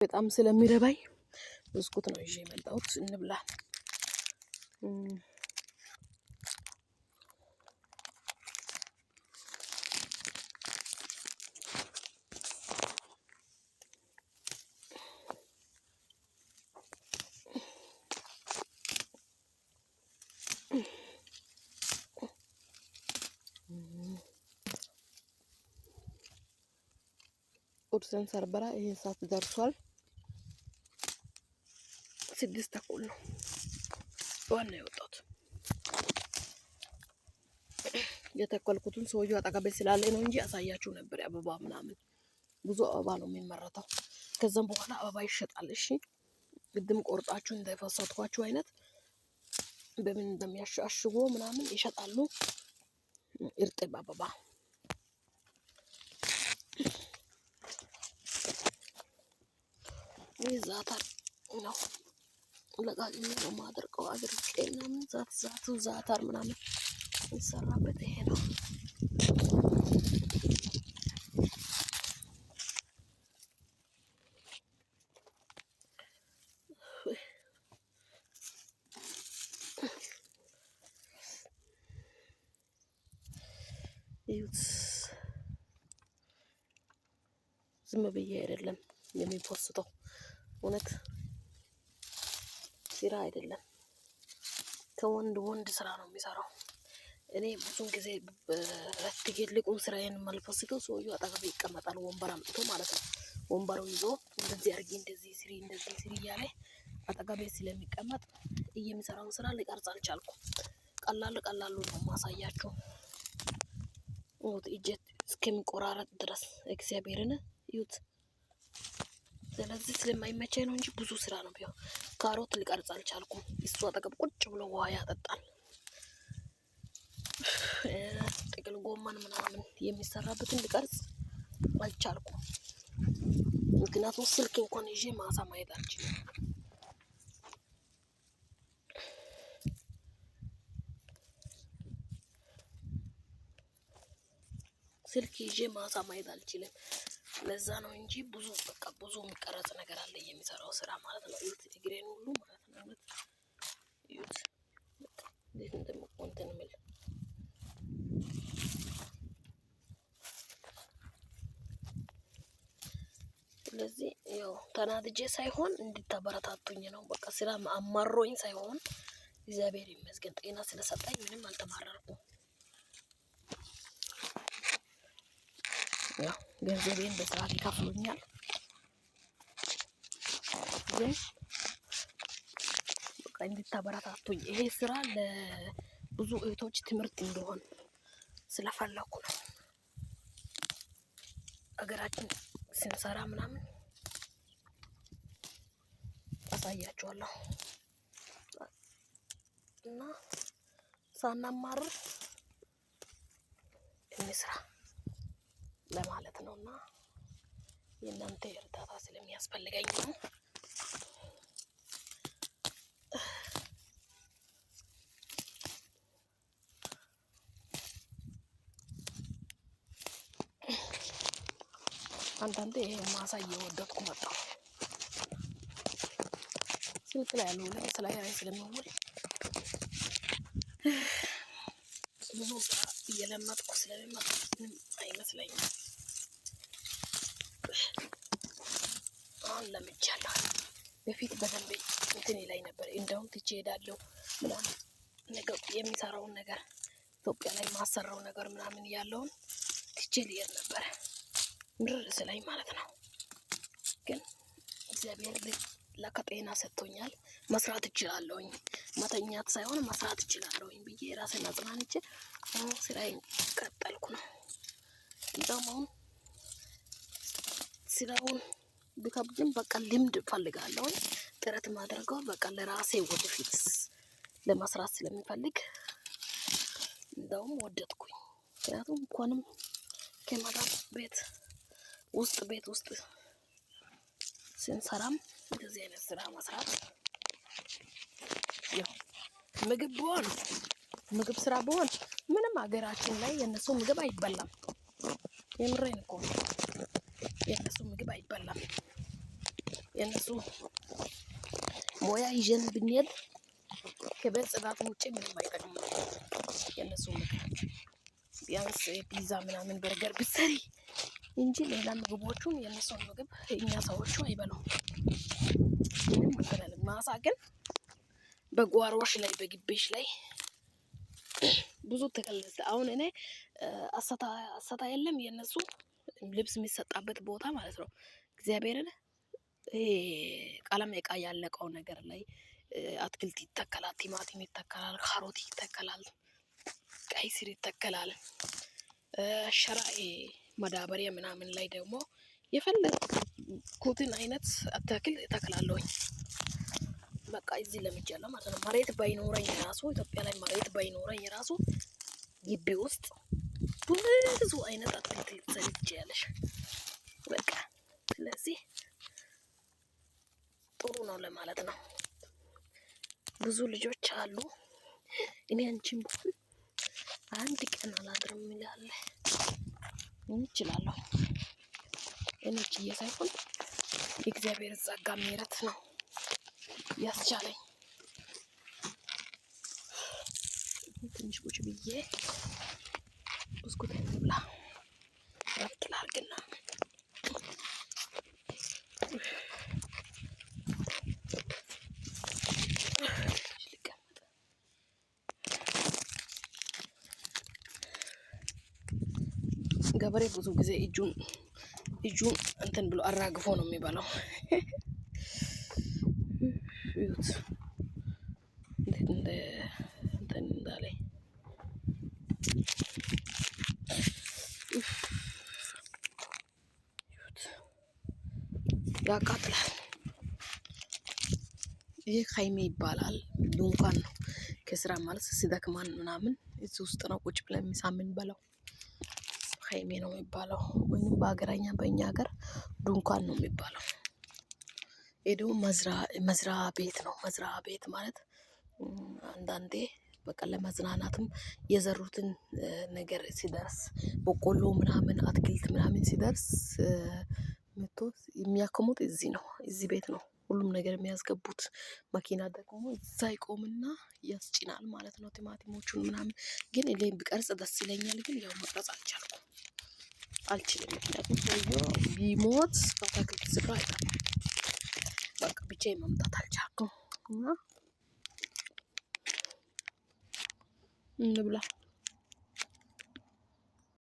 በጣም ስለሚረባኝ ብስኩት ነው ይዤ የመጣሁት። እንብላ። ቁርስን ሰርበራ ይሄን ሰዓት ደርሷል። 6 ተኩል ነው ዋና የወጣሁት። የተከልኩትን ሰውዬው አጠገቤ ስላለ ነው እንጂ አሳያችሁ ነበር። አበባ ምናምን ብዙ አበባ ነው የሚመረተው። ከዛም በኋላ አበባ ይሸጣል። እሺ ግድም ቆርጣችሁ እንዳይፈሳቷችሁ አይነት በምን እንደሚያሻሽጉ ምናምን ይሸጣሉ። እርጥብ አበባ ዛታር ነው ለቃቅሜ ነው ማደርቀው። አድርቄ ምናምን ዛታር ምናምን ይሰራበት ይሄ ነው። ዝም ብዬ አይደለም የሚፖስተው። እውነት ስራ አይደለም፣ ከወንድ ስራ ነው የሚሰራው። እኔ ብዙን ጊዜ ትልቁን ስራዬን የማልፖስተው ሰውዬው አጠገቤ ይቀመጣል፣ ወንበር አምጥቶ ማለት ነው። ወንበሩ ይዞ እንደዚህ አድርጊ፣ እንደዚህ ስሪ እያለ አጠገቤ ስለሚቀመጥ የሚሰራውን ስራ ሊቀርጽ አልቻልኩም። ቀላሉ ነው ማሳያችሁ። እጄ እስከሚቆራረጥ ድረስ እግዚአብሔርን ይዩት። ስለዚህ ስለማይመቸኝ ነው እንጂ ብዙ ስራ ነው ቢሆን። ካሮት ሊቀርጽ አልቻልኩም። እሱ አጠገብ ቁጭ ብሎ ውሃ ያጠጣል። ጥቅል ጎመን ምናምን የሚሰራበትን ሊቀርጽ አልቻልኩም። ምክንያቱም ስልክ እንኳን ይዤ ማሳ ማየት አልችልም። ስልክ ይዤ ማሳ ማየት አልችልም። ለዛ ነው እንጂ ብዙ የሚቀረጽ ነገር አለ የሚሰራው ስራ ማለት ነው። እዩት እግሬን ሁሉ ማለት ነው። እዩት እንዴት እንደምቆንተን ምል። ስለዚህ ያው ተናድጄ ሳይሆን እንድታበረታቱኝ ነው። በቃ ስራ አማሮኝ ሳይሆን እግዚአብሔር ይመስገን ጤና ስለሰጠኝ ምንም አልተማረርኩም። ያው ገንዘቤን በሰዓት ይከፍሉኛል። ግን በቃ እንድታበረታቱኝ ይሄ ስራ ለብዙ እህቶች ትምህርት እንደሆን ስለፈለኩ ነው። አገራችን ስንሰራ ምናምን አሳያችኋለሁ እና ሳናማርር እንስራ ለማለት ነውና የእናንተ እርዳታ ስለሚያስፈልገኝ ነው። አንዳንዴ ይሄ ማሳ እየወደድኩ መጣሁ። ስልክ ላይ ያለው ላይ ስለሚውል ብዙ ስራ እየለመድኩ ስለሚመጣ ምንም አይመስለኝም። አሁን ለምጃለሁ። በፊት በደንብ እንትን ላይ ነበር። እንደውም ትቼ ሄዳለሁ ምናምን ነገር የሚሰራውን ነገር ኢትዮጵያ ላይ ማሰራው ነገር ምናምን ያለውን ትቼ ልሄድ ነበር ምርር ስለኝ ማለት ነው። ግን እግዚአብሔር ለከጤና ሰጥቶኛል። መስራት እችላለሁኝ። መተኛት ሳይሆን መስራት እችላለሁኝ ብዬ ራሴን አጽናንቼ ስራዬን ቀጠልኩ ነው። እንደውም አሁን ስራውን ቢከብድም በቃ ልምድ እፈልጋለሁኝ። ጥረት ማድረገው በቃ ለራሴ ወደፊት ለመስራት ስለሚፈልግ እንደውም ወደድኩኝ። ምክንያቱም እንኳንም ከመዳም ቤት ውስጥ ስንሰራም እንደዚህ አይነት ስራ መስራት ያው ምግብ ስራ ቢሆን ምንም ሀገራችን ላይ የነሱ ምግብ አይበላም። የምሬን እኮ የነሱ ምግብ አይበላም። የነሱ ሙያ ይዘን ብንሄድ ከቤት ጽዳት ውጭ ምንም አይጠቅም። የነሱ ምግብ ቢያንስ ፒዛ ምናምን በርገር ብትሰሪ እንጂ ሌላ ምግቦቹን የነሱን ምግብ እኛ ሰዎቹ አይበሉም። ምንም አትበልም። ማሳ ግን በጓሮሽ ላይ በግቢሽ ላይ ብዙ ተከለለ። አሁን እኔ አሰታ የለም የነሱ ልብስ የሚሰጣበት ቦታ ማለት ነው። እግዚአብሔርን ይሄ ቀለም እቃ ያለቀው ነገር ላይ አትክልት ይተከላል፣ ቲማቲም ይተከላል፣ ካሮት ይተከላል፣ ቀይ ስር ይተከላል። ሸራ መዳበሪያ ምናምን ላይ ደግሞ የፈለኩትን አይነት አትክልት እተክላለሁኝ። በቃ እዚህ ለምጃለሁ ማለት ነው። መሬት ባይኖረኝ ራሱ ኢትዮጵያ ላይ መሬት ባይኖረኝ ራሱ ግቢ ውስጥ ብዙ አይነት አትክልት ልትሰሪ ትችያለሽ። በቃ ስለዚህ ጥሩ ነው ለማለት ነው። ብዙ ልጆች አሉ እኔ አንቺን ብሆን አንድ ቀን አላድርም ይላል። ምን እችላለሁ? እኔ ችዬ ሳይሆን የእግዚአብሔር ጸጋ ምሕረት ነው ያስቻለኝ። ትንሽ ቁጭ ብዬ ብስኩት እንብላ እረፍት ላድርግና ገበሬ ብዙ ጊዜ እጁን እንትን ብሎ አራግፎ ነው የሚበላው። እዩት እንትን እንዳለኝ ያቃጥላል። ይህ ሀይሜ ይባላል። ድንኳን ነው። ከስራ ማለት ሲደክማን ምናምን እዚህ ውስጥ ነው ቁጭ ብለን ምሳ የምንበላው። ሀይሜ ነው የሚባለው። ወይም በሀገረኛ በእኛ ሀገር ድንኳን ነው የሚባለው። ይሄ ደግሞ መዝራ ቤት ነው። መዝራ ቤት ማለት አንዳንዴ በቃ ለመዝናናትም የዘሩትን ነገር ሲደርስ በቆሎ ምናምን አትክልት ምናምን ሲደርስ መጥቶ የሚያክሙት እዚህ ነው። እዚህ ቤት ነው ሁሉም ነገር የሚያስገቡት። መኪና ደግሞ እዛ ይቆምና ያስጭናል ማለት ነው። ቲማቲሞቹን ምናምን ግን እኔ ብቀርጽ ደስ ይለኛል። ግን ያው መቅረጽ አልችልም። ምክንያቱም ሰውዬው ቢሞት በአትክልት ስፍራ አይጠፋም። በቃ ብቻዬን መምጣት አልቻልኩም እና እንብላ